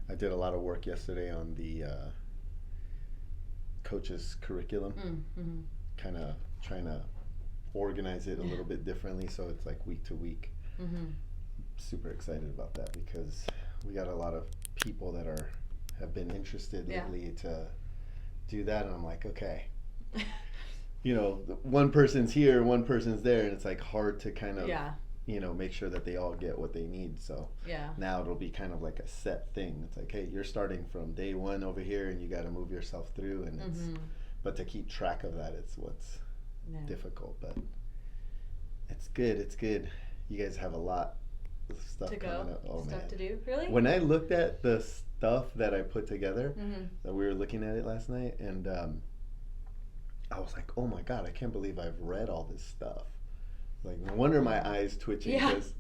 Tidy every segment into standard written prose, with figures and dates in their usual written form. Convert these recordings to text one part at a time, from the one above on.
I did a lot of work yesterday on the coach's curriculum, Mm-hmm. kind of trying to organize it a little bit differently so it's like week to week. Mm-hmm. Super excited about that because we got a lot of people that are have been interested Yeah. lately to do that, and I'm like, okay, one person's here, one person's there, and it's like hard to kind of Yeah. make sure that they all get what they need. So Yeah. now it'll be kind of like a set thing. It's like, hey, you're starting from day one over here, and you got to move yourself through, and it's Mm-hmm. but to keep track of that, it's what's Yeah. difficult. But it's good. It's good. You guys have a lot of stuff To go. coming up. Oh Stuff man. to do. Really? When I looked at the stuff that I put together, Mm-hmm. that we were looking at it last night, and I was like, oh my god, I can't believe I've read all this stuff. Like, no wonder my eyes twitching. Yeah. Cause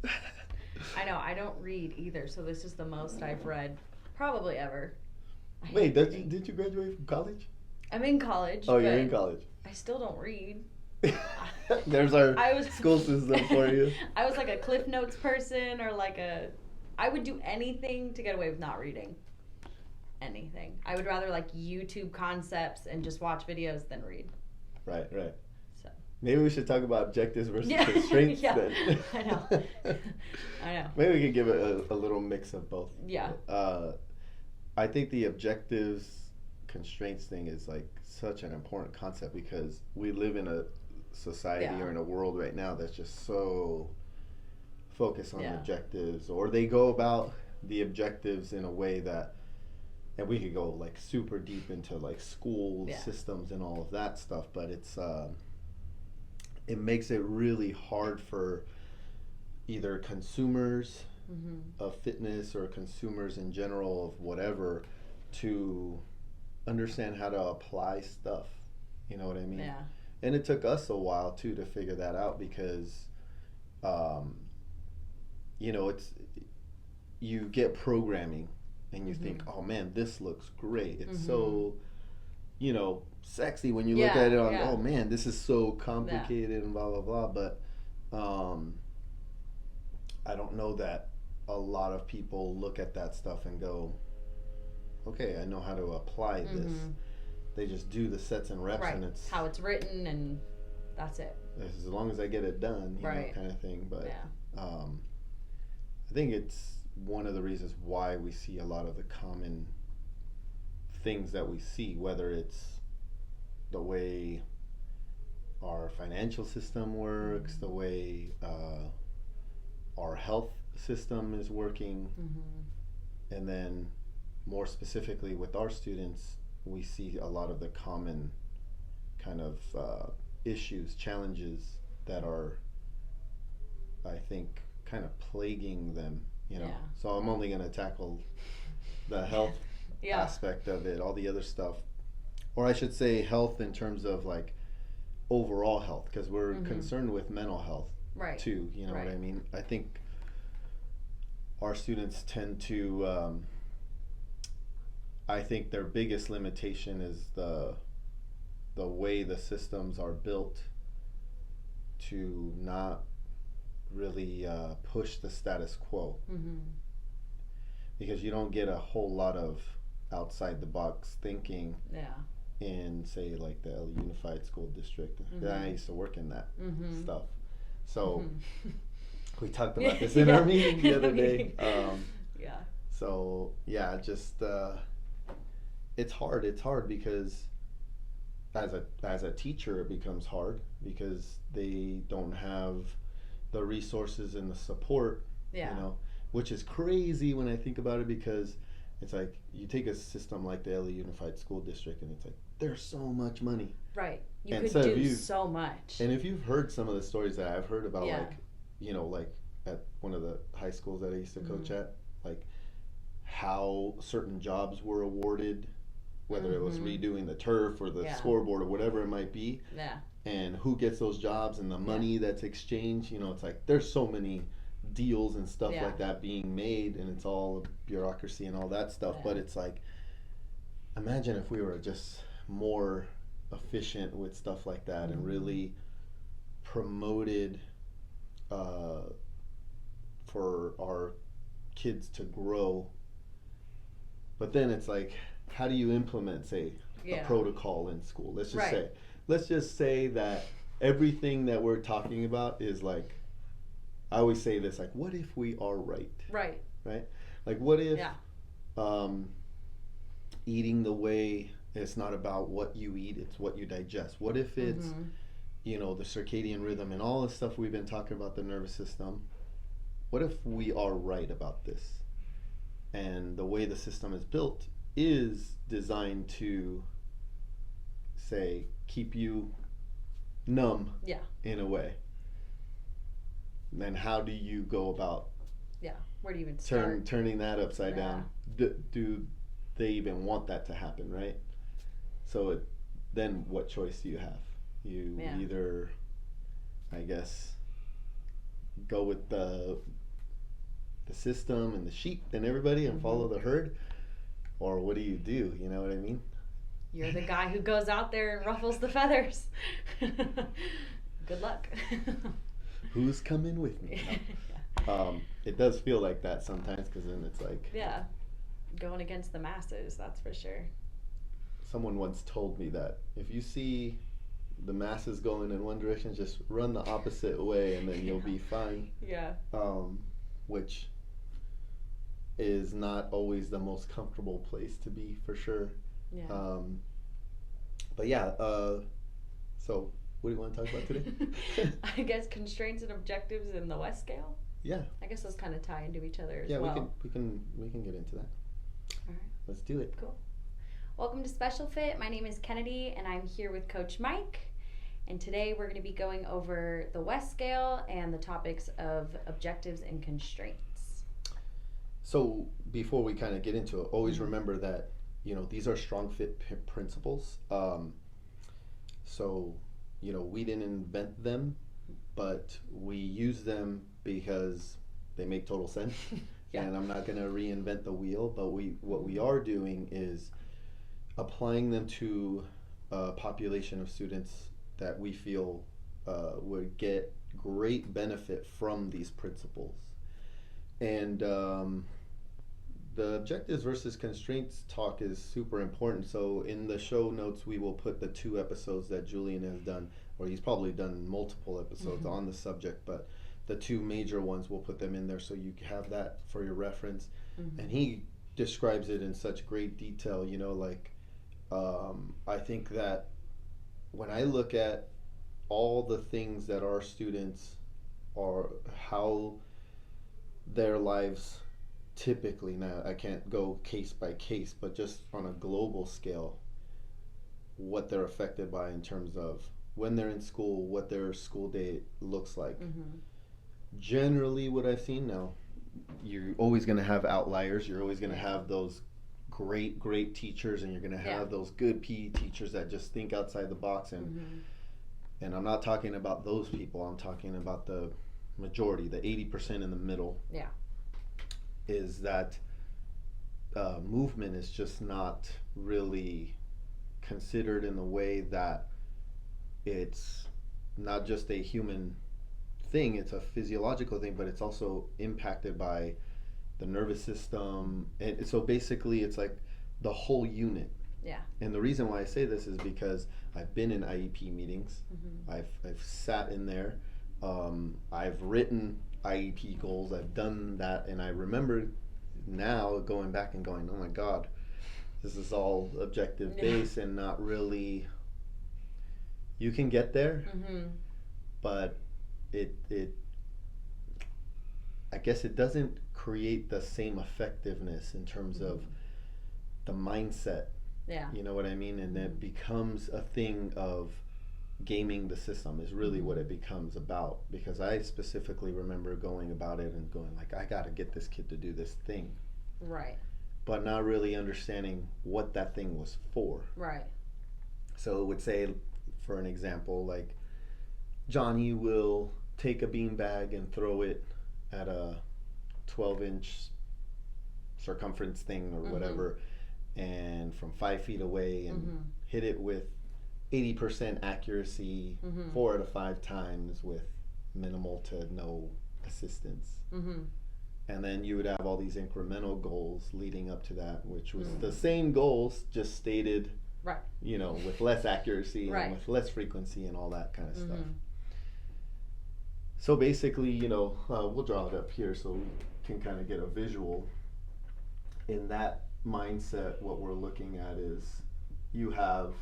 I know. I don't read either, so this is the most I've read probably ever. I Wait, hate reading. did you graduate from college? I'm in college. Oh, you're but in college. I still don't read. There's our I was school system for you. I was like a Cliff Notes person, or like a. I would do anything to get away with not reading. Anything. I would rather like YouTube concepts and just watch videos than read. Right, right. So. Maybe we should talk about objectives versus Yeah. constraints Yeah. then. I know. I know. Maybe we could give it a little mix of both. Yeah. I think the objectives constraints thing is like such an important concept because we live in a society Yeah. or in a world right now that's just so focused on Yeah. objectives, or they go about the objectives in a way that, and we could go like super deep into like school Yeah. systems and all of that stuff, but it makes it really hard for either consumers Mm-hmm. of fitness or consumers in general of whatever to understand how to apply stuff. You know what I mean? Yeah. And it took us a while too to figure that out because, it's you get programming and you think, Mm-hmm. oh man, this looks great. It's Mm-hmm. so, sexy when you look Yeah, at it on. yeah. Oh man, this is so complicated and blah blah blah. But I don't know that a lot of people look at that stuff and go, okay, I know how to apply this. Mm-hmm. They just do the sets and reps, Right. and it's How it's written, and that's it. as long as I get it done, Right. kind of thing. But Yeah. I think it's one of the reasons why we see a lot of the common things that we see, whether it's the way our financial system works, the way our health system is working, Mm-hmm. and then more specifically with our students, we see a lot of the common kind of issues, challenges that are, I think, kind of plaguing them. Yeah. So I'm only going to tackle the health Yeah. aspect of it, all the other stuff, or I should say health in terms of like overall health, because we're Mhm. concerned with mental health Right. too. You know what I Right. mean? I think our students tend to. I think their biggest limitation is the way the systems are built to not really push the status quo, Mm-hmm. because you don't get a whole lot of outside the box thinking Yeah. in, say, like the LA Unified School District. Mhm. I used to work in that Mm-hmm. stuff. So Mhm. we talked about this in our meeting the other day. Yeah. So yeah, just it's hard. It's hard because as a teacher, it becomes hard because they don't have the resources and the support. Yeah. Which is crazy when I think about it, because it's like you take a system like the LA Unified School District and it's like there's so much money. Right. You And could so do you- so much. And if you've heard some of the stories that I've heard about, Yeah. like at one of the high schools that I used to coach Mhm. at, like how certain jobs were awarded, whether it was Mhm. redoing the turf or the Yeah. scoreboard or whatever it might be, Yeah. and who gets those jobs and the money that's exchanged. It's like there's so many deals and stuff Yeah. like that being made, and it's all bureaucracy and all that stuff. Yeah. But it's like, imagine if we were just more efficient with stuff like that and Mhm. really promoted for our kids to grow But then it's like, how do you implement, say, a protocol in school? Let's just say that everything that we're talking about is like, I always say this, like, what if we are right? Right. Right? Like, what if eating the way it's not about what you eat, it's what you digest? What if it's, you know, the circadian rhythm and all the stuff we've been talking about, the nervous system? What if we are right about this? And the way the system is built is designed to, say, keep you numb in a way. Then how do you go about where do you even start? Turning that upside down? Do they even want that to happen, right? So then what choice do you have? You either, I guess, go with the system and the sheep and everybody and follow the herd, or what do? You know what I mean? You're the guy who goes out there and ruffles the feathers. Good luck. Who's coming with me? No. It does feel like that sometimes, because then it's like going against the masses, that's for sure. Someone once told me that if you see the masses going in one direction, just run the opposite way and then you'll be fine. Which is not always the most comfortable place to be, for sure. But so what do you want to talk about today? I guess constraints and objectives in the WES Scale. I guess those kind of tie into each other as well. we can get into that. All right, let's do it. Cool. Welcome to Special Fit. My name is Kennedy and I'm here with Coach Mike, and today we're going to be going over the WES Scale and the topics of objectives and constraints. So before we kind of get into it, always remember that, you know, these are strong fit principles. So, you know, we didn't invent them, but we use them because they make total sense. And I'm not going to reinvent the wheel, but what we are doing is applying them to a population of students that we feel would get great benefit from these principles. And the objectives versus constraints talk is super important. So in the show notes, we will put the 2 episodes that Julian has done, or he's probably done multiple episodes on the subject, but the 2 major ones, we'll put them in there so you have that for your reference. And he describes it in such great detail, you know, like, I think that when I look at all the things that our students are, how their lives typically, now I can't go case by case, but just on a global scale, what they're affected by in terms of when they're in school, what their school day looks like. Generally, what I've seen now, you're always going to have outliers. You're always going to have those great teachers, and you're going to have those good PE teachers that just think outside the box. And and I'm not talking about those people. I'm talking about the majority, the 80% in the middle. Is that movement is just not really considered in the way that it's not just a human thing, it's a physiological thing, but it's also impacted by the nervous system. And so basically it's like the whole unit. And the reason why I say this is because I've been in IEP meetings. I've sat in there. I've written IEP goals. I've done that, and I remember now going back and going, oh my God, this is all objective based and not really. You can get there, but it I guess it doesn't create the same effectiveness in terms of the mindset. You know what I mean? And it becomes a thing of gaming the system is really what it becomes about, because I specifically remember going about it and going like, I gotta get this kid to do this thing, but not really understanding what that thing was for. So it would say, for an example, like Johnny will take a beanbag and throw it at a 12-inch circumference thing or whatever, and from 5 feet away, and hit it with 80% accuracy 4 out of 5 times with minimal to no assistance. And then you would have all these incremental goals leading up to that, which was the same goals, just stated, right, you know, with less accuracy right, and with less frequency and all that kind of stuff. mm-hmm. So basically, you know, we'll draw it up here so we can kind of get a visual. In that mindset, what we're looking at is you have,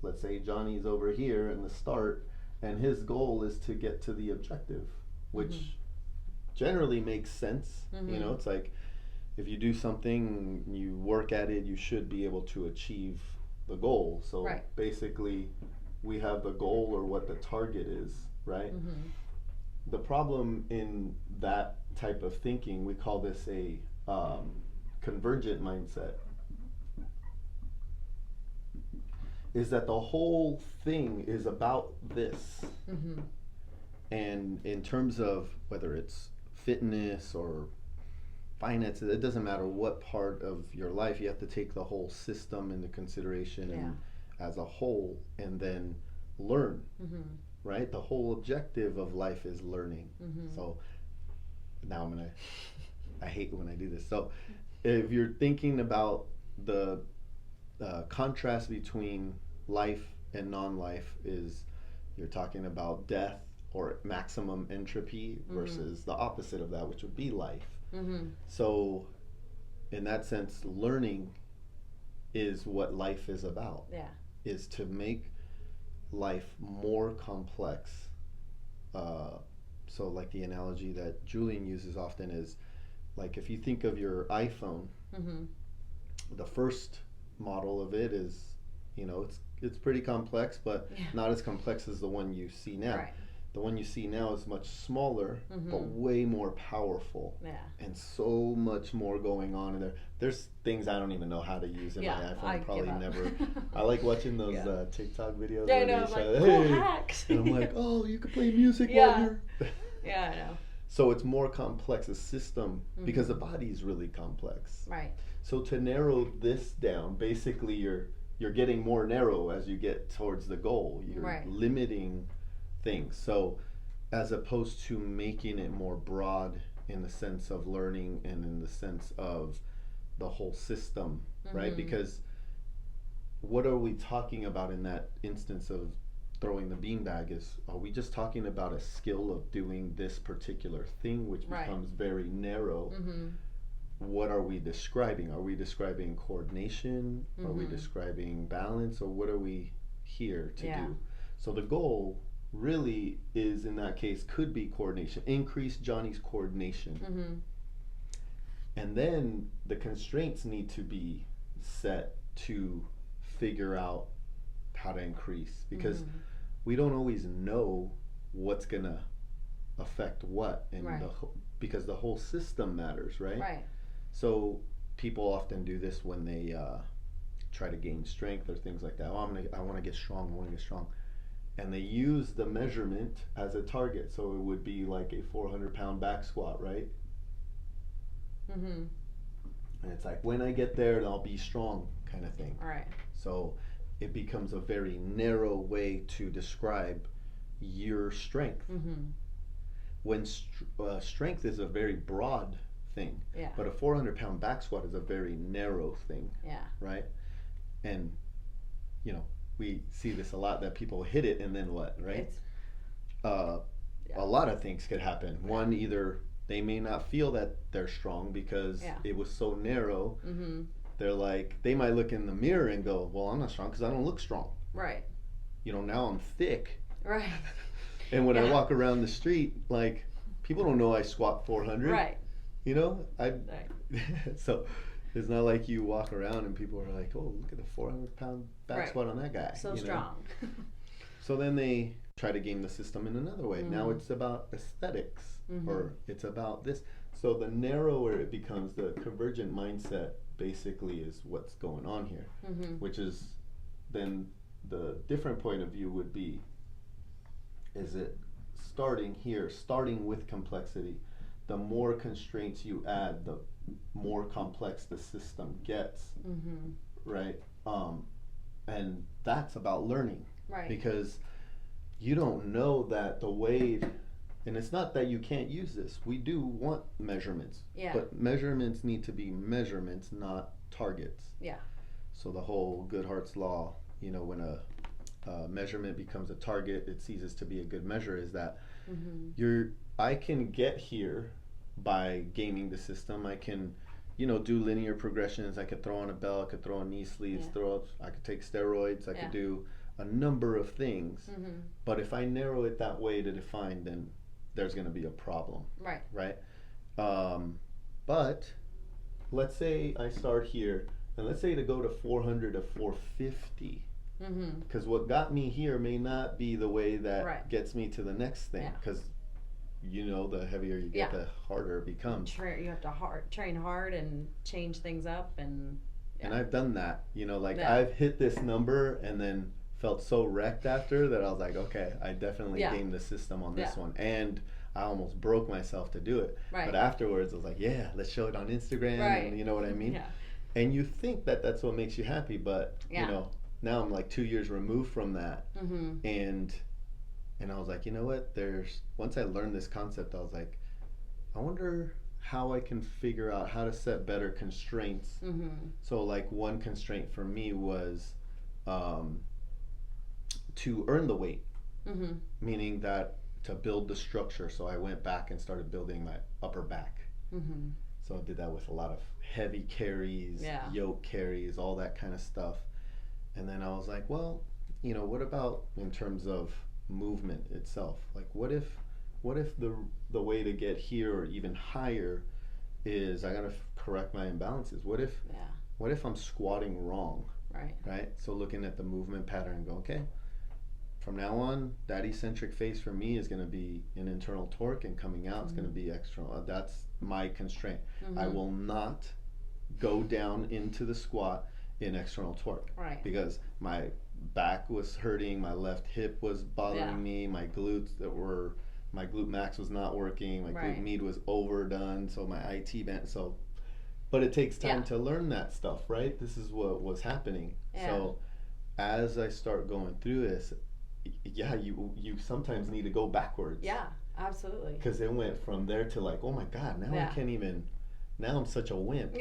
let's say Johnny's over here in the start, and his goal is to get to the objective, which generally makes sense. You know, it's like if you do something, you work at it, you should be able to achieve the goal. So basically, we have the goal or what the target is, right? The problem in that type of thinking, we call this a convergent mindset, is that the whole thing is about this. And in terms of whether it's fitness or finances, it doesn't matter what part of your life, you have to take the whole system into consideration and as a whole, and then learn. Right? The whole objective of life is learning. So now I hate when I do this. So if you're thinking about the contrast between life and non-life, is you're talking about death or maximum entropy versus the opposite of that, which would be life. So in that sense, learning is what life is about. Is to make life more complex. So like the analogy that Julian uses often is, like if you think of your iPhone, the first model of it is, you know, it's pretty complex, but not as complex as the one you see now. The one you see now is much smaller, but way more powerful, and so much more going on in there. There's things I don't even know how to use in my iPhone. I probably never. I like watching those TikTok videos. Yeah, I know, like cool hacks. And I'm like, oh, you can play music while you're. Yeah, I know. So it's more complex a system because the body is really complex. Right. So to narrow this down, basically you're getting more narrow as you get towards the goal. You're limiting things. So as opposed to making it more broad in the sense of learning and in the sense of the whole system, right? Because what are we talking about in that instance of throwing the beanbag? Is, are we just talking about a skill of doing this particular thing, which becomes very narrow? What are we describing? Are we describing coordination? Are we describing balance? Or what are we here to do? So the goal really is, in that case, could be coordination. Increase Johnny's coordination. And then the constraints need to be set to figure out how to increase, because we don't always know what's gonna affect what, and because the whole system matters, right? So people often do this when they try to gain strength or things like that. Oh, I want to get strong. I want to get strong. And they use the measurement as a target. So it would be like a 400-pound back squat, right? And it's like, when I get there, I'll be strong, kind of thing. So it becomes a very narrow way to describe your strength. When strength is a very broad thing, but a 400-pound back squat is a very narrow thing, right? And you know, we see this a lot, that people hit it and then what, right? A lot of things could happen. One, either they may not feel that they're strong because it was so narrow. They're like, they might look in the mirror and go, well, I'm not strong because I don't look strong. You know, now I'm thick. And when I walk around the street, like, people don't know I squat 400. You know, so it's not like you walk around and people are like, oh, look at the 400-pound back squat on that guy. So strong. So then they try to game the system in another way. Now it's about aesthetics, or it's about this. So the narrower it becomes, the convergent mindset basically is what's going on here, which is then the different point of view would be, is it starting here, starting with complexity. The more constraints you add, the more complex the system gets, right? And that's about learning, because you don't know that the way And it's not that you can't use this. We do want measurements. Yeah. But measurements need to be measurements, not targets. Yeah. So the whole Goodhart's law, when a measurement becomes a target, it ceases to be a good measure. Is that I can get here by gaming the system. I can, do linear progressions. I could throw on a bell. I could throw on knee sleeves. I could take steroids. I could do a number of things. But if I narrow it that way to define, then there's going to be a problem. Right. Right. But let's say I start here, and let's say to go to 400 to 450. Because what got me here may not be the way that gets me to the next thing. Because the heavier you get, the harder it becomes. You have to train hard and change things up, and I've done that. I've hit this number and then felt so wrecked after that. I was like, okay, I definitely gamed the system on this one, and I almost broke myself to do it. But afterwards, I was like, yeah, let's show it on Instagram, and you know what I mean. And you think that that's what makes you happy, but now I'm like 2 years removed from that, and I was like, you know what? Once I learned this concept, I was like, I wonder how I can figure out how to set better constraints. So like one constraint for me was to earn the weight, meaning that to build the structure. So I went back and started building my upper back. So I did that with a lot of heavy carries, yoke carries, all that kind of stuff. And then I was like, well, what about in terms of movement itself? Like, what if the way to get here or even higher is I gotta correct my imbalances? What if I'm squatting wrong? Right. So looking at the movement pattern and go, okay, from now on, that eccentric phase for me is going to be an internal torque, and coming out is going to be external. That's my constraint. I will not go down into the squat in external torque, because my back was hurting, my left hip was bothering me, my glute max was not working, my glute med was overdone, so my IT band. So, but it takes time to learn that stuff, right? This is what was happening. So as I start going through this, you sometimes need to go backwards. Yeah, absolutely. Because it went from there to like, oh my God, now I can't even. Now I'm such a wimp.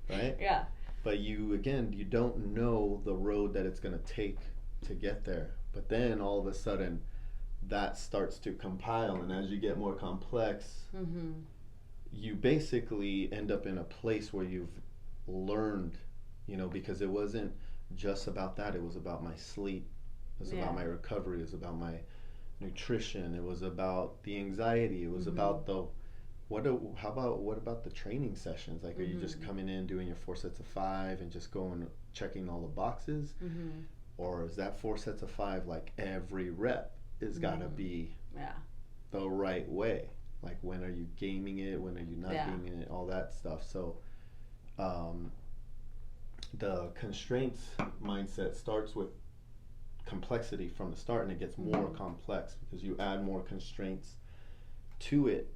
Right. Yeah. But you don't know the road that it's gonna take to get there. But then all of a sudden, that starts to compile, and as you get more complex, you basically end up in a place where you've learned, because it wasn't just about that. It was about my sleep. It was about my recovery. It was about my nutrition. It was about the anxiety. It was about what about the training sessions? Like, are you just coming in, doing your 4 sets of 5 and just going, checking all the boxes? Or is that 4 sets of 5, like every rep is gotta be the right way? Like, when are you gaming it? When are you not gaming it? All that stuff. So the constraints mindset starts with complexity from the start, and it gets more complex because you add more constraints to it.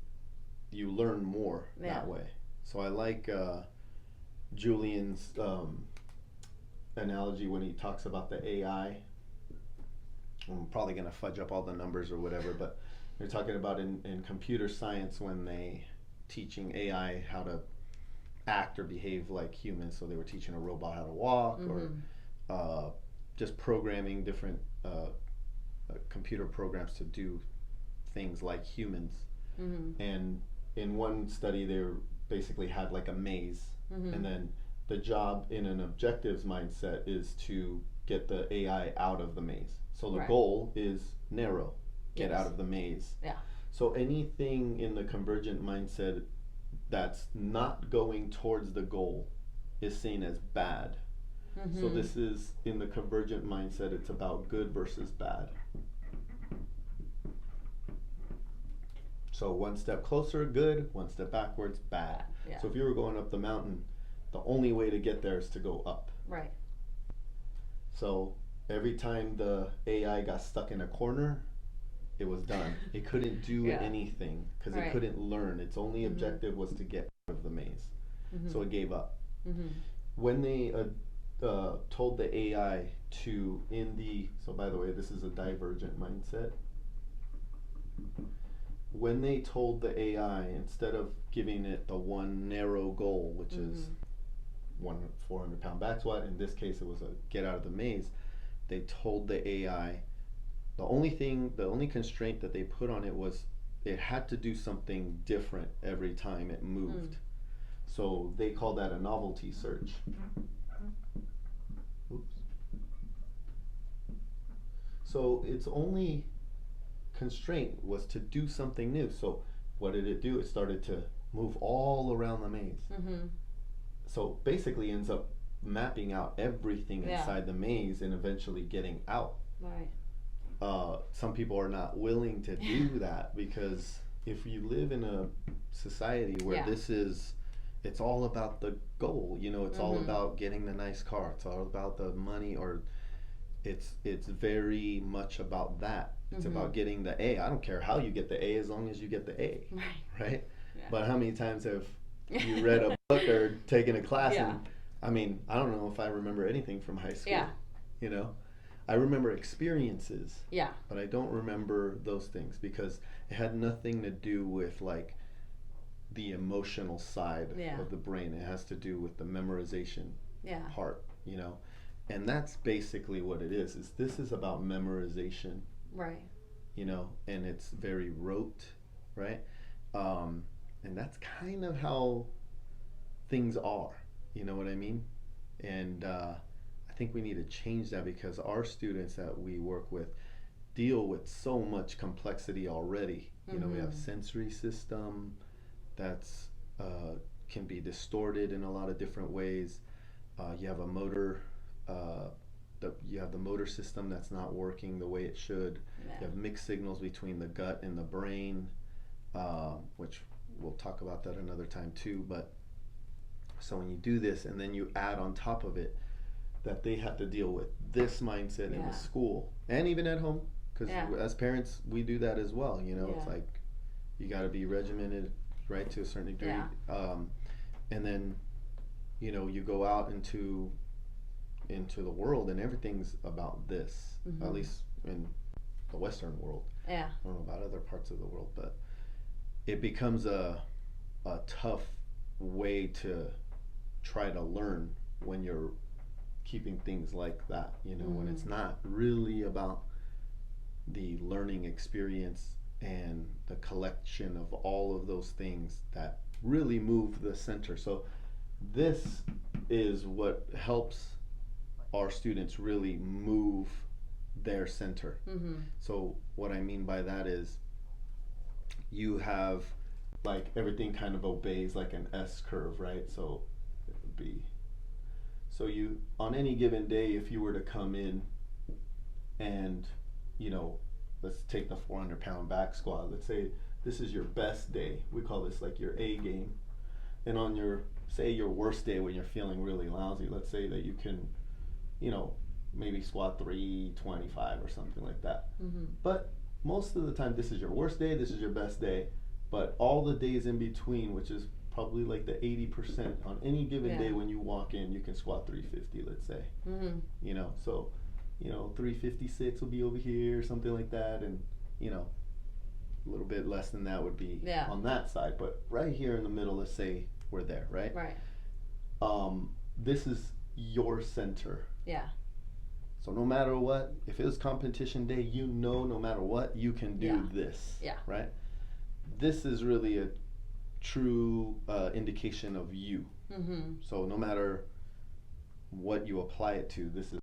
You learn more that way. So I like Julian's analogy when he talks about the AI. I'm probably going to fudge up all the numbers or whatever, but they're talking about in computer science when they teaching AI how to act or behave like humans. So they were teaching a robot how to walk, or just programming different computer programs to do things like humans. And in one study, they basically had like a maze, and then the job in an objectives mindset is to get the AI out of the maze. So the goal is narrow, get out of the maze. So anything in the convergent mindset that's not going towards the goal is seen as bad. So this is, in the convergent mindset, it's about good versus bad. So one step closer, good. One step backwards, bad. So if you were going up the mountain, the only way to get there is to go up. So every time the AI got stuck in a corner, it was done. It couldn't do anything because it couldn't learn. Its only objective was to get out of the maze. So it gave up. When they told the AI so by the way, this is a divergent mindset. when they told the AI, instead of giving it the one narrow goal, which is one 400-pound back squat, in this case it was a get out of the maze, they told the AI the only constraint that they put on it was it had to do something different every time it moved. So they call that a novelty search. Oops. So its only constraint was to do something new. So what did it do? It started to move all around the maze. So basically ends up mapping out everything inside the maze and eventually getting out. Right. Some people are not willing to do that because if you live in a society where it's all about the goal, it's all about getting the nice car, it's all about the money, or it's very much about that. It's about getting the A. I don't care how you get the A as long as you get the A, right? Yeah. But how many times have you read a book or taken a class and I mean, I don't know if I remember anything from high school. I remember experiences, but I don't remember those things because it had nothing to do with like the emotional side of the brain. It has to do with the memorization part, and that's basically what it is this is about memorization, right? And it's very rote, right? And that's kind of how things are, you know what I mean? And I think we need to change that because our students that we work with deal with so much complexity already. We have sensory system that's can be distorted in a lot of different ways. You have a motor, you have the motor system that's not working the way it should. You have mixed signals between the gut and the brain, which we'll talk about that another time too. But so when you do this and then you add on top of it that they have to deal with this mindset in the school and even at home, because as parents we do that as well. It's like you got to be regimented, right, to a certain degree. And then you go out into the world and everything's about this, at least in the Western world. I don't know about other parts of the world, but it becomes a tough way to try to learn when you're keeping things like that, when it's not really about the learning experience and the collection of all of those things that really move the center. So this is what helps our students really move their center. So what I mean by that is you have like everything kind of obeys like an S curve, right? So it would be, so you, on any given day, if you were to come in and, let's take the 400-pound back squat. Let's say this is your best day. We call this like your A game. And on your worst day when you're feeling really lousy, let's say that you can, maybe squat 325 or something like that. But most of the time, this is your worst day, this is your best day. But all the days in between, which is probably like the 80%, on any given day when you walk in, you can squat 350, let's say. So 356 will be over here, something like that, and a little bit less than that would be on that side. But right here in the middle, let's say we're there, right? This is your center. So no matter what, if it was competition day, no matter what, you can do this, right? This is really a true indication of you. So no matter what you apply it to, this is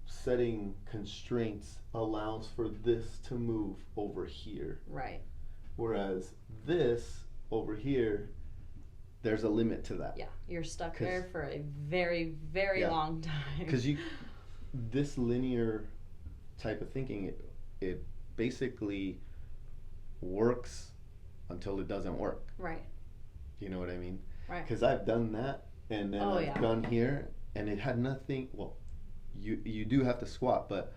setting constraints allows for this to move over here. Whereas this over here, there's a limit to that. You're stuck there for a very, very long time. Because this linear type of thinking, it basically works until it doesn't work. You know what I mean? Because I've done that, and then I've gone here, and it had nothing. Well, you do have to squat, but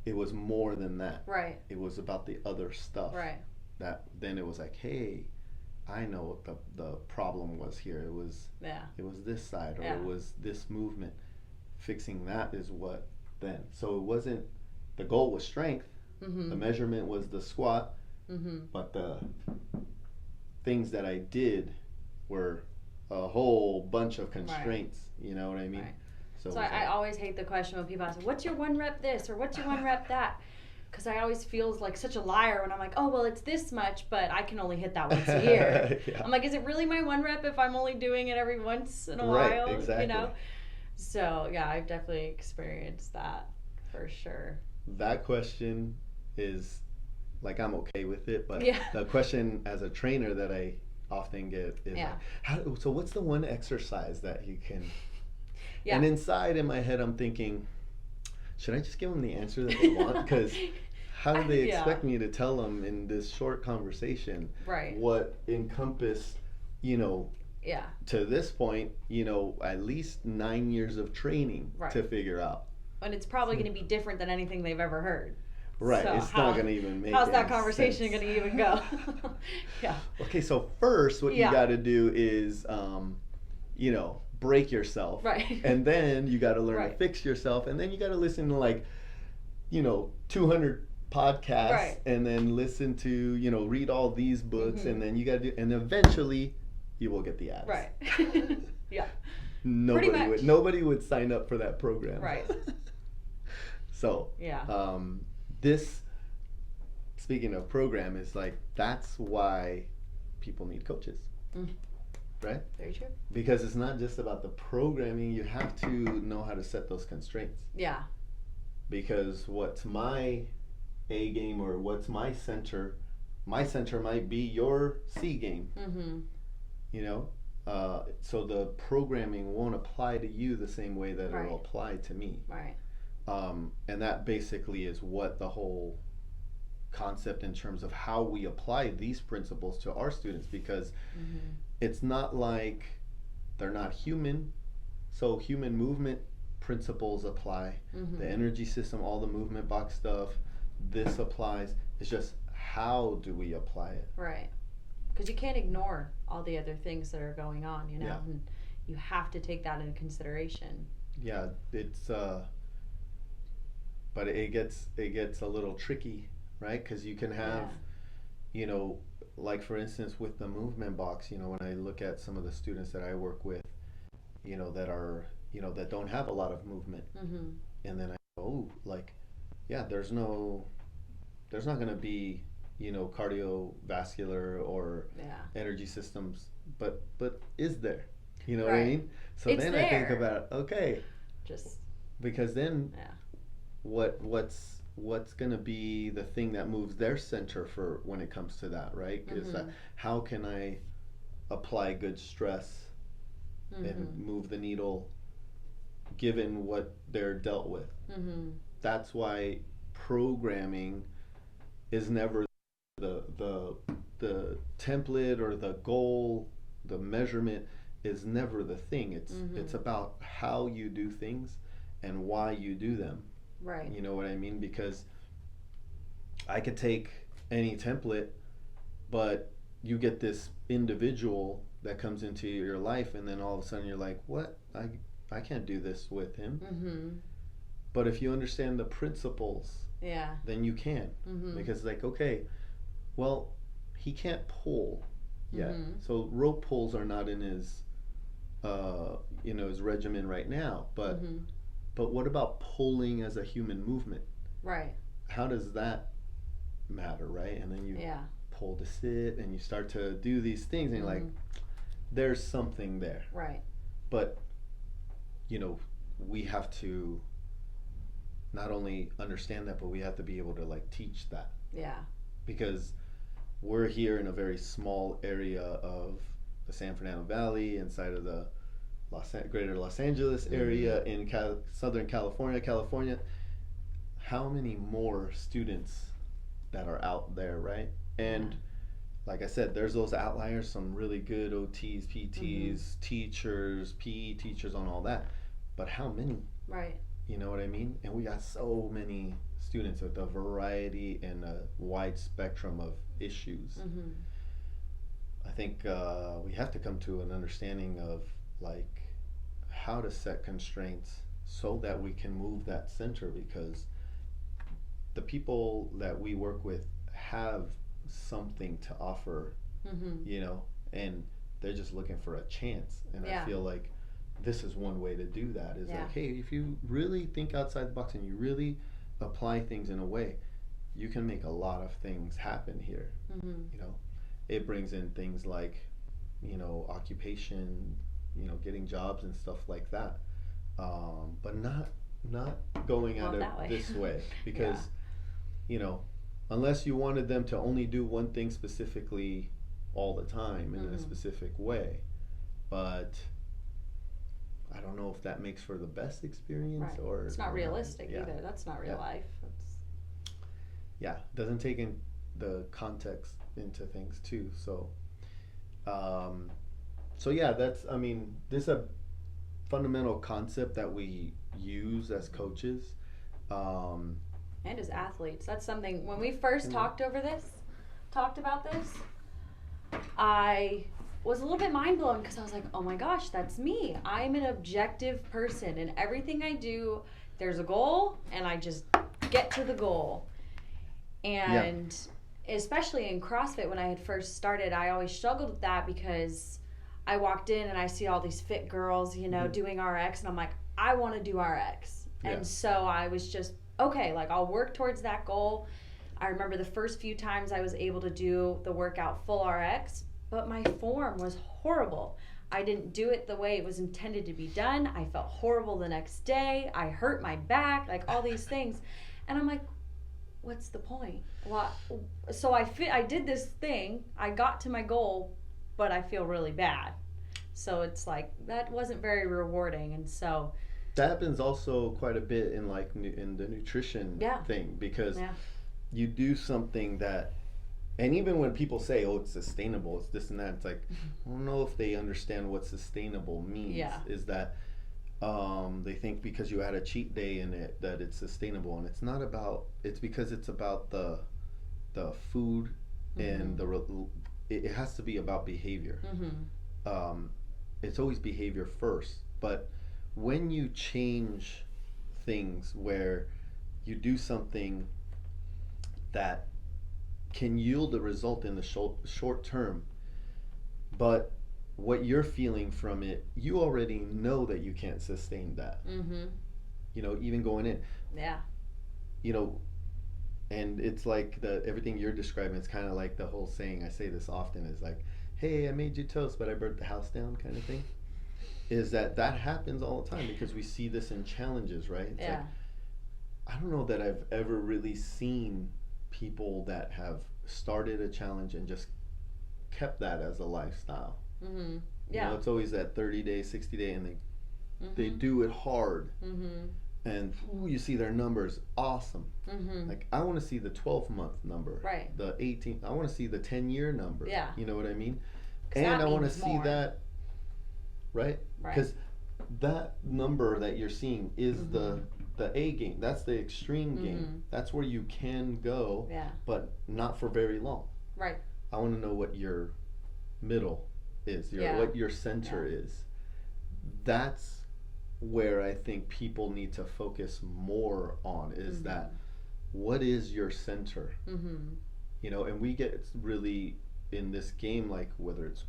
it was more than that. It was about the other stuff. That then it was like, hey, I know what the problem was here. It was this side, or it was this movement. Fixing that is what then. So it wasn't, the goal was strength. The measurement was the squat. but the things that I did were a whole bunch of constraints. You know what I mean? Right. So So I always hate the question when people ask, "What's your one rep this?" or "What's your one rep that?" Because I always feel like such a liar when I'm like, "Oh, well, it's this much, but I can only hit that once a year." yeah. I'm like, "Is it really my one rep if I'm only doing it every once in a Right, while?" exactly. You know. So yeah, I've definitely experienced that for sure. That question is like I'm okay with it, but Yeah. the question as a trainer that I often get is Yeah. like, so what's the one exercise that you can? Yeah. And inside in my head, I'm thinking, should I just give them the answer that they want? Because how do they Yeah. expect me to tell them in this short conversation Right. what encompass, you know, Yeah. to this point, at least 9 years of training Right. to figure out. And it's probably going to be different than anything they've ever heard. Right, So it's not going to even make how's that any conversation sense. going to even go? Yeah. Okay, so first, what you Yeah. got to do is, break yourself, Right. and then you got to learn to Right. fix yourself, and then you got to listen to 200 podcasts, Right. and then listen to read all these books, Mhm. and then you got to do, and eventually, you will get the abs. Right. Yeah. Nobody would sign up for that program. Right. So Yeah. this, speaking of program, is like that's why people need coaches, right? Very true. Because it's not just about the programming. You have to know how to set those constraints. Yeah. Because what's my A game or what's my center might be your C game. So the programming won't apply to you the same way that Right. it'll apply to me. Right. And that basically is what the whole concept in terms of how we apply these principles to our students, because it's not like they're not human. So human movement principles apply. The energy system, all the movement box stuff, this applies. It's just how do we apply it? Right. Because you can't ignore all the other things that are going on, Yeah. and you have to take that into consideration. Yeah, it's but it gets a little tricky, right? Because you can have, like for instance with the movement box, when I look at some of the students that I work with, that are, that don't have a lot of movement, and then I go, there's not going to be, cardiovascular or energy systems, but is there? You know what I Right. mean? So It's then I think there. about, okay, Just because then yeah. what's going to be the thing that moves their center for when it comes to that, right? Is that how can I apply good stress and move the needle given what they're dealt with? That's why programming is never the template or the goal. The measurement is never the thing. It's about how you do things and why you do them. Right. You know what I mean? Because I could take any template, but you get this individual that comes into your life, and then all of a sudden you're like, what? I can't do this with him. But if you understand the principles, then you can. Because okay, well, he can't pull yet. So rope pulls are not in his his regimen right now, but what about pulling as a human movement? Right. How does that matter, right? And then you pull to sit and you start to do these things, and you're like, there's something there. Right. But we have to not only understand that, but we have to be able to teach that. Yeah. Because we're here in a very small area of the San Fernando Valley, inside of the greater Los Angeles area, in Southern California. How many more students that are out there, right? And like I said, there's those outliers, some really good OTs, PTs, teachers, PE teachers on all that. But how many? Right. You know what I mean? And we got so many students with a variety and a wide spectrum of issues. I think we have to come to an understanding of how to set constraints so that we can move that center, because the people that we work with have something to offer, Mm-hmm. you know, and they're just looking for a chance. And I Yeah. feel like this is one way to do that is Yeah. like, hey, if you really think outside the box and you really apply things in a way, you can make a lot of things happen here. Mm-hmm. You know, it brings in things like, you know, occupation, you know, getting jobs and stuff like that. But not going at Not it that way. this way because, Yeah. you know, unless you wanted them to only do one thing specifically all the time in a Mm-hmm. specific way. But I don't know if that makes for the best experience Right. or It's not or realistic Yeah, either. That's not real yeah, life. It's, yeah. Doesn't take in the context into things too. Um, so yeah, that's I mean, this is a fundamental concept that we use as coaches. Um, and as athletes, that's something. When we first and talked about this, I was a little bit mind blown because I was like, oh my gosh, that's me. I'm an objective person, and everything I do, there's a goal, and I just get to the goal. yeah, And especially in CrossFit, when I had first started, I always struggled with that because I walked in and I see all these fit girls, doing RX, and I'm like, I want to do RX. yeah, And so I was just, okay, like I'll work towards that goal. I remember the first few times I was able to do the workout full RX, but my form was horrible. I didn't do it the way it was intended to be done. I felt horrible the next day. I hurt my back, like all these things. And I'm like, what's the point? Well, so I did this thing. I got to my goal, but I feel really bad. So it's like that wasn't very rewarding, and so that happens also quite a bit in like in the nutrition yeah, thing because yeah, you do something that, and even when people say, "Oh, it's sustainable," it's this and that. It's like I don't know if they understand what sustainable means. yeah, Is that they think because you had a cheat day in it that it's sustainable, and it's not about. It's because it's about the food and mm-hmm. it has to be about behavior. Mm-hmm. Um, it's always behavior first, but when you change things where you do something that can yield a result in the short term, but what you're feeling from it, you already know that you can't sustain that. Mm-hmm. You know, even going in, Yeah, you know, and it's like the everything you're describing. It's kind of like the whole saying. I say this often is like, "Hey, I made you toast, but I burnt the house down," kind of thing. Is that happens all the time because we see this in challenges, right? It's yeah, like I don't know that I've ever really seen people that have started a challenge and just kept that as a lifestyle. mm-hmm. You know, Yeah, it's always that 30-day, 60-day, and they mm-hmm. do it hard, Mm-hmm. and ooh, you see their numbers, awesome. Mm-hmm. Like I want to see the 12-month number, Right. the 18. I want to see the 10-year number. Yeah. You know what I mean? 'Cause And that I want to means see more. that, right? Right. Because that number that you're seeing is Mhm. the A game. That's the extreme game. Mhm. That's where you can go, Yeah. but not for very long. Right. I want to know what your middle is, Yeah. what your center is. That's where I think people need to focus more on is Mhm. that what is your center? Mm-hmm. You know, and we get really in this game, like whether it's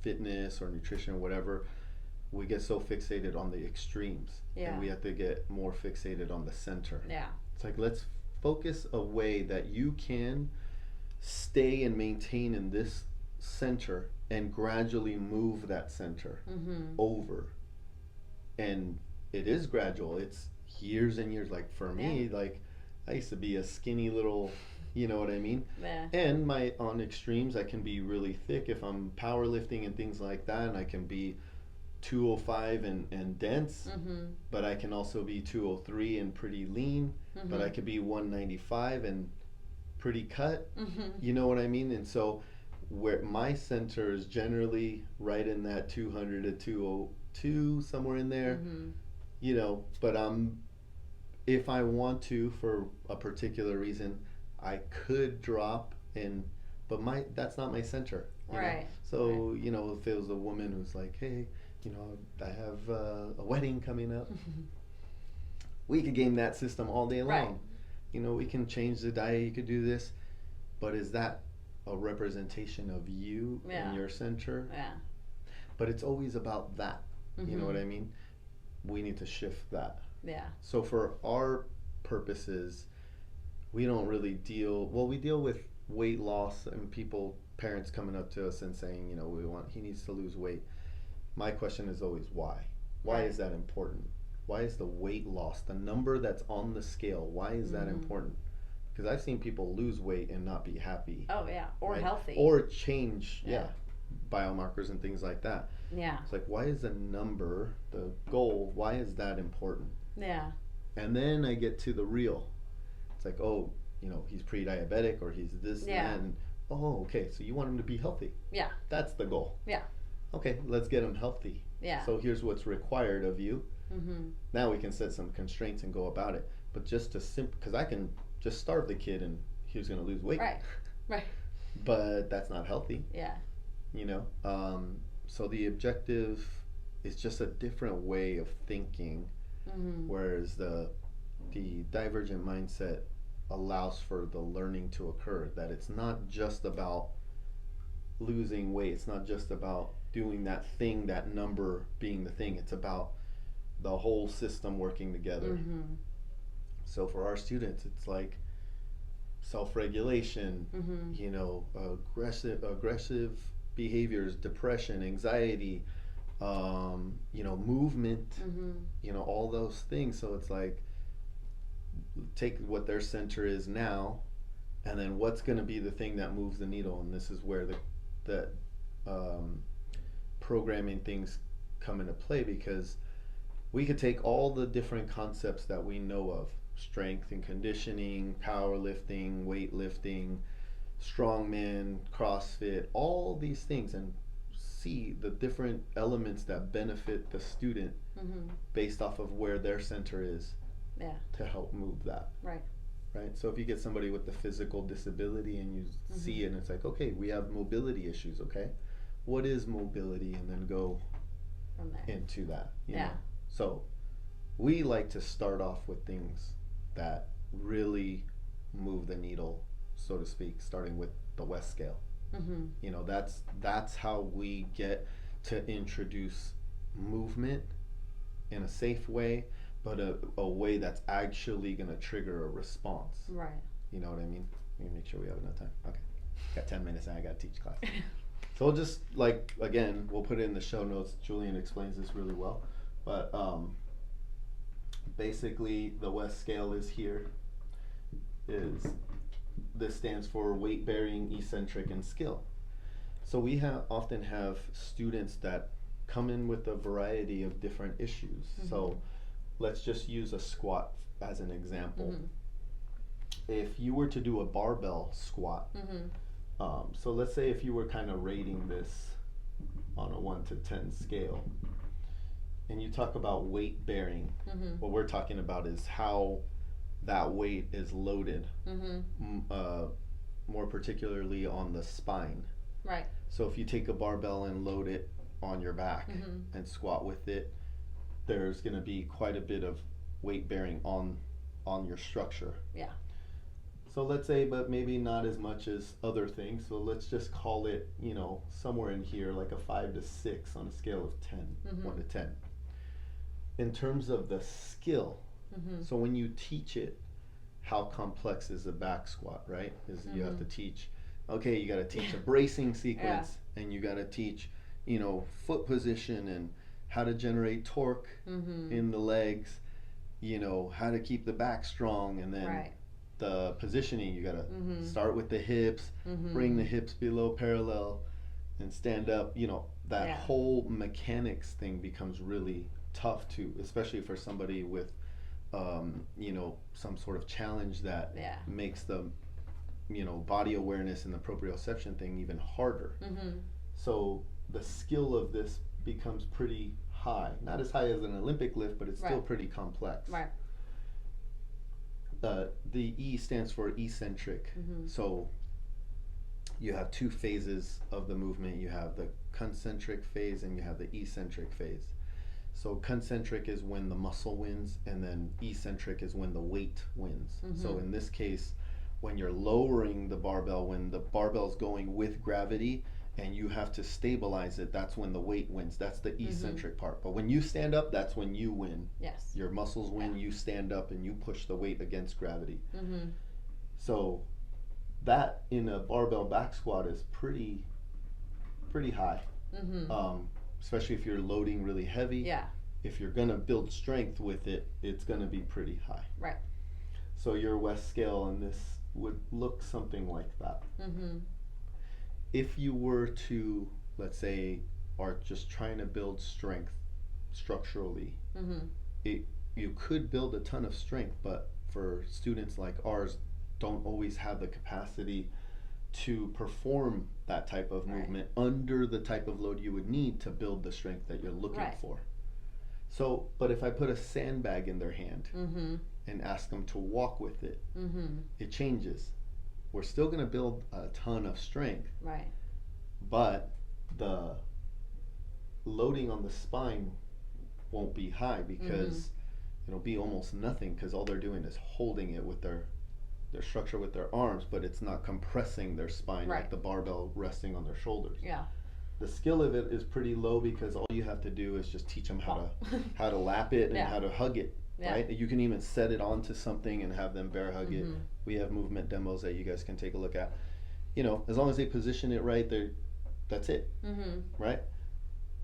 fitness or nutrition or whatever, we get so fixated on the extremes. Yeah. And we have to get more fixated on the center. Yeah. It's like let's focus a way that you can stay and maintain in this center and gradually move that center Mm-hmm. over. And it is gradual. It's years and years. Like for me, like I used to be a skinny little, you know what I mean? Yeah. And my on extremes I can be really thick if I'm powerlifting and things like that, and I can be 205 and dense, Mm-hmm. but I can also be 203 and pretty lean, Mm-hmm. but I could be 195 and pretty cut. Mm-hmm. You know what I mean? And so where my center is generally right in that 200 to 202, somewhere in there, Mm-hmm. you know, but if I want to for a particular reason, I could drop in, but that's not my center. You know? Right. So, you know, if it was a woman who's like, hey, you know, I have a wedding coming up, we could game that system all day long. Right. You know, we can change the diet, you could do this, but is that a representation of you Yeah. and your center, Yeah. but it's always about that. Mm-hmm. You know what I mean? We need to shift that. Yeah. So for our purposes, we don't really deal, well, we deal with weight loss and people, parents coming up to us and saying, you know, he needs to lose weight. My question is always why? Why Right. is that important? Why is the weight loss, the number that's on the scale, why is that important? Because I've seen people lose weight and not be happy. Oh yeah, or right? healthy. Or change, biomarkers and things like that. Yeah. It's like, why is the number, the goal, why is that important? Yeah. And then I get to the real. It's like, oh, you know, he's pre-diabetic or he's this and that. And, oh, okay, so you want him to be healthy. Yeah. That's the goal. Yeah. Okay, let's get him healthy. Yeah. So here's what's required of you. Mm-hmm. Now we can set some constraints and go about it. But just to because I can just starve the kid and he's going to lose weight. Right. Right. But that's not healthy. Yeah. You know, so the objective is just a different way of thinking, whereas the divergent mindset allows for the learning to occur, that it's not just about losing weight, it's not just about doing that thing, that number being the thing, it's about the whole system working together. So for our students, it's like self-regulation, you know, aggressive behaviors, depression, anxiety, you know, movement, you know, all those things. So it's like, take what their center is now, and then what's going to be the thing that moves the needle. And this is where the programming things come into play, because we could take all the different concepts that we know of, strength and conditioning, powerlifting, weightlifting, strongman, CrossFit, all these things, and see the different elements that benefit the student based off of where their center is to help move that. Right. Right. So if you get somebody with the physical disability and you see it and it's like, okay, we have mobility issues, okay? What is mobility? And then go from there into that. You know? So we like to start off with things that really move the needle, so to speak, starting with the WES Scale. You know, that's how we get to introduce movement in a safe way, but a way that's actually going to trigger a response. Right. You know what I mean? Let me make sure we have enough time. Okay. Got 10 minutes and I got to teach class. So we'll just, like, again, we'll put it in the show notes. Julian explains this really well. But basically, the WES Scale is here. This stands for weight bearing, eccentric, and skill. So we often have students that come in with a variety of different issues. So let's just use a squat as an example. If you were to do a barbell squat, so let's say if you were kind of rating this on a 1 to 10 scale, and you talk about weight bearing, what we're talking about is how that weight is loaded, more particularly on the spine. Right. So if you take a barbell and load it on your back and squat with it, there's going to be quite a bit of weight bearing on your structure. Yeah. So let's say, but maybe not as much as other things. So let's just call it, you know, somewhere in here, like a 5 to 6 on a scale of 10, 1 to 10. In terms of the skill, so when you teach it, how complex is a back squat, right? You have to teach, okay, you got to teach a bracing sequence, and you got to teach, you know, foot position and how to generate torque in the legs, you know, how to keep the back strong, and then the positioning, you got to start with the hips, bring the hips below parallel, and stand up. You know, that whole mechanics thing becomes really tough to, especially for somebody with you know, some sort of challenge that makes the, you know, body awareness and the proprioception thing even harder. So the skill of this becomes pretty high. Not as high as an Olympic lift, but it's still pretty complex. Right. The E stands for eccentric. So you have two phases of the movement. You have the concentric phase and you have the eccentric phase. So concentric is when the muscle wins, and then eccentric is when the weight wins. So in this case, when you're lowering the barbell, when the barbell's going with gravity and you have to stabilize it, that's when the weight wins. That's the eccentric part. But when you stand up, that's when you win. Yes. Your muscles win, you stand up and you push the weight against gravity. So that in a barbell back squat is pretty high. Especially if you're loading really heavy. Yeah. If you're gonna build strength with it, it's gonna be pretty high. Right. So your WES scale on this would look something like that. If you were to, let's say, are just trying to build strength structurally, you could build a ton of strength, but for students like ours, don't always have the capacity to perform that type of movement under the type of load you would need to build the strength that you're looking for. So, but if I put a sandbag in their hand and ask them to walk with it, it changes. We're still going to build a ton of strength, but the loading on the spine won't be high because it'll be almost nothing, because all they're doing is holding it with their structure with their arms, but it's not compressing their spine like the barbell resting on their shoulders. The skill of it is pretty low because all you have to do is just teach them how to lap it and how to hug it. Right? You can even set it onto something and have them bear hug it. We have movement demos that you guys can take a look at. You know, as long as they position it right, that's it. Right?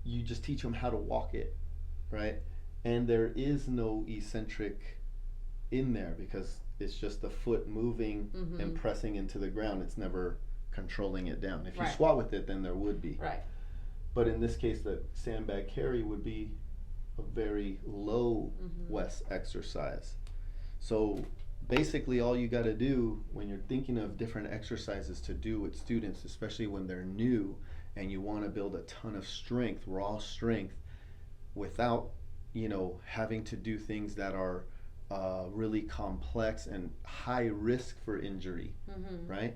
You just teach them how to walk it, right? And there is no eccentric in there because it's just the foot moving and pressing into the ground. It's never controlling it down. If you squat with it, then there would be. But in this case, the sandbag carry would be a very low WES exercise. So basically all you got to do when you're thinking of different exercises to do with students, especially when they're new and you want to build a ton of strength, raw strength, without, you know, having to do things that are really complex and high risk for injury, right?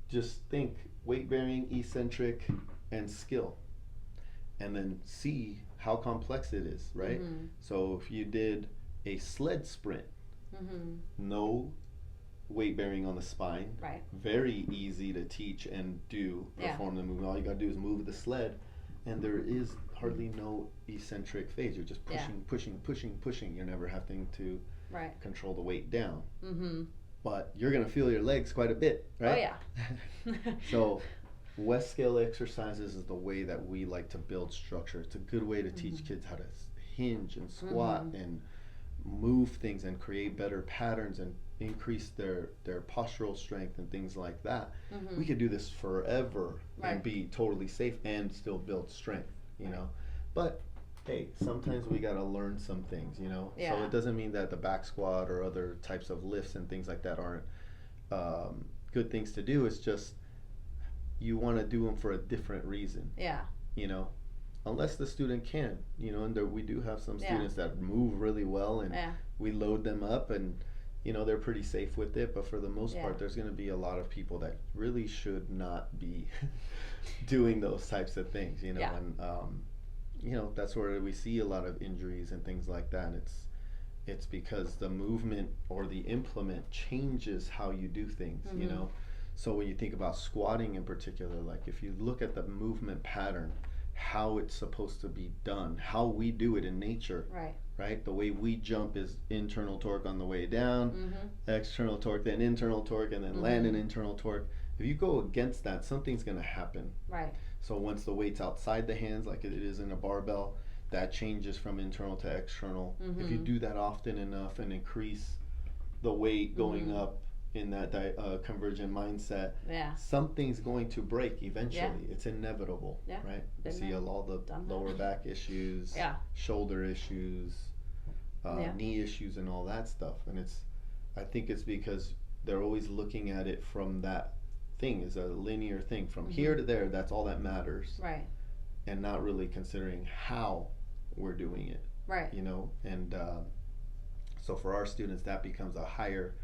Just think weight bearing, eccentric, and skill, and then see how complex it is, right? So if you did a sled sprint, no weight bearing on the spine, very easy to teach and perform the movement. All you gotta do is move the sled, and there is hardly no eccentric phase. You're just pushing. You're never having to control the weight down. But you're gonna feel your legs quite a bit, right? Oh yeah. So WES scale exercises is the way that we like to build structure. It's a good way to teach kids how to hinge and squat and move things and create better patterns and increase their postural strength and things like that. We could do this forever and be totally safe and still build strength, you know. But hey, sometimes we gotta learn some things, you know. So it doesn't mean that the back squat or other types of lifts and things like that aren't good things to do. It's just you want to do them for a different reason. You know, unless the student can, you know, and we do have some students that move really well and we load them up and, you know, they're pretty safe with it. But for the most part, there's going to be a lot of people that really should not be doing those types of things, you know, and, you know, that's where we see a lot of injuries and things like that. It's because the movement or the implement changes how you do things, you know. So when you think about squatting in particular, like if you look at the movement pattern, how it's supposed to be done, how we do it in nature, right? The way we jump is internal torque on the way down, external torque, then internal torque, and then land and internal torque. If you go against that, something's going to happen. So once the weight's outside the hands, like it is in a barbell, that changes from internal to external. If you do that often enough and increase the weight going up in that convergent mindset, something's going to break eventually. It's inevitable, right? You see all the lower back issues, shoulder issues, knee issues, and all that stuff. And I think it's because they're always looking at it from that thing as a linear thing from here to there. That's all that matters, and not really considering how we're doing it, you know. And so for our students, that becomes a higher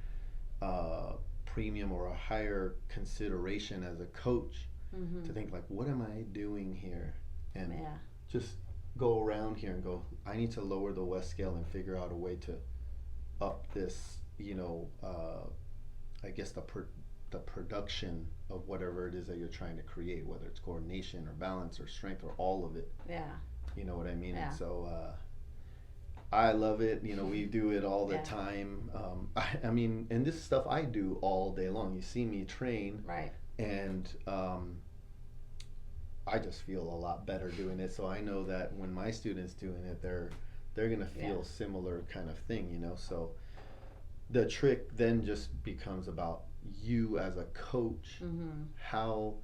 premium or a higher consideration as a coach to think like, what am I doing here? And just go around here and go, I need to lower the WES scale and figure out a way to up this, you know, I guess the production of whatever it is that you're trying to create, whether it's coordination or balance or strength or all of it. Yeah. You know what I mean? Yeah. And so I love it. You know, we do it all the Yeah. time. I mean, and this stuff I do all day long. You see me train, Right. and I just feel a lot better doing it. So I know that when my students doing it, they're gonna feel Yeah. similar kind of thing. You know, so the trick then just becomes about you as a coach, how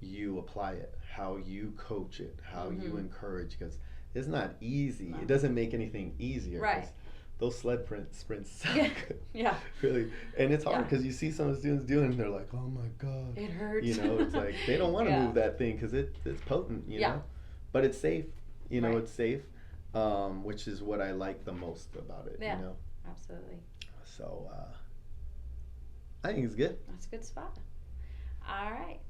you apply it, how you coach it, how you encourage, because it's not easy. No. It doesn't make anything easier. 'Cause Right. those sled sprints suck. Yeah. Yeah. Really. And it's hard Yeah. because you see some of the students doing it and they're like, oh my God. It hurts. You know, it's like they don't want to Yeah. move that thing because it's potent, you Yeah. know? But it's safe. You know, Right. it's safe, which is what I like the most about it, Yeah. you know? Absolutely. So, I think it's good. That's a good spot. All right.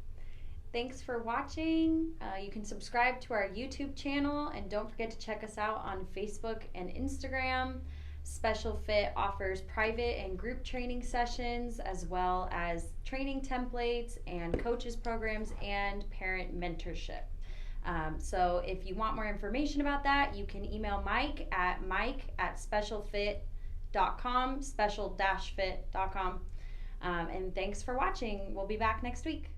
Thanks for watching. You can subscribe to our YouTube channel, and don't forget to check us out on Facebook and Instagram. Special Fit offers private and group training sessions, as well as training templates and coaches programs and parent mentorship. So if you want more information about that, you can email Mike at specialfit.com, special-fit.com. And thanks for watching. We'll be back next week.